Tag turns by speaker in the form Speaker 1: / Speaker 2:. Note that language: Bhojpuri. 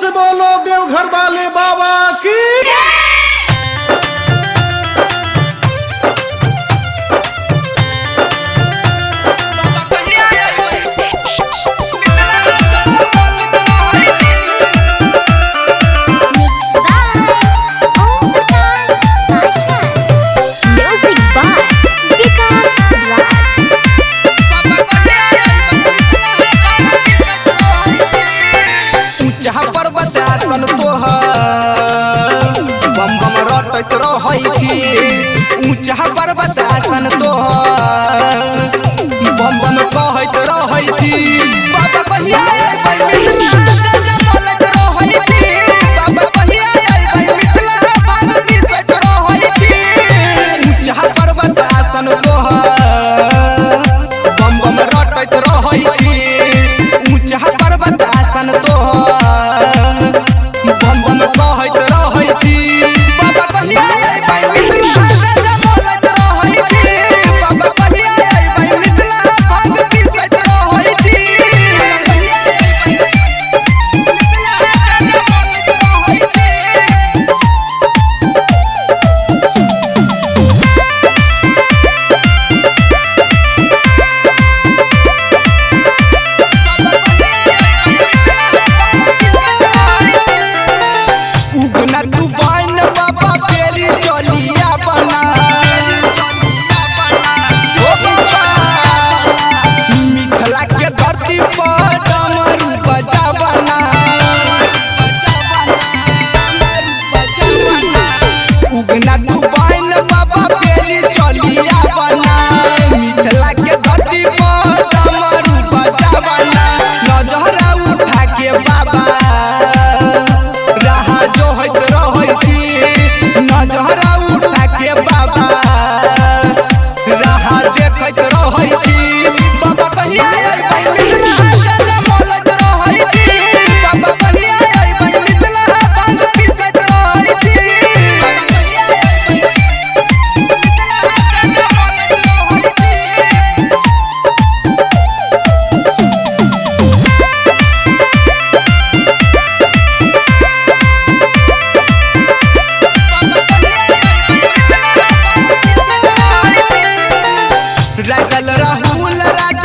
Speaker 1: से बोलो देवघर वाले बाबा की।
Speaker 2: पर्वत आसन तोहर बम बम रटत रहै छी। ऊंचा पर्वत आसन तोहर बम बम कहत रहै छी। बाबा कहिया अइबै मिथिला बोलत रहै छी। बाबा कहिया अइबै मिथिला बाबा दिसत रहै छी। ऊंचा पर्वत आसन तोहर बम बम रटत रहै छी। ऊंचा पर्वत आसन तोहर बम बम कहत रहै छी। बाबा कहिया अइबै मिथिला बोलत रहै छी। बाबा कहिया अइबै मिथिला बाबा दिसत रहै छी। उगना तू बन बाबा फेरी चलिया बना ओ बाबा मिथिला के धरती पर डमरू बजावना। उगना तू बन बाबा फेरी चलिया बना मिथिला के धरती पर डमरू बजावना। नजरा उठा के बाबा जोहत रहै छी। नजरा उठा के बाबा राह देखत रहै छी। बाबा कहिया अइबै मिथिला बोलत रहै छी। बाबा कहिया अइबै मिथिला बाबा दिसत रहै छी। बाबा कहिया अइबै मिथिला बोलत रहै छी। राहुल राज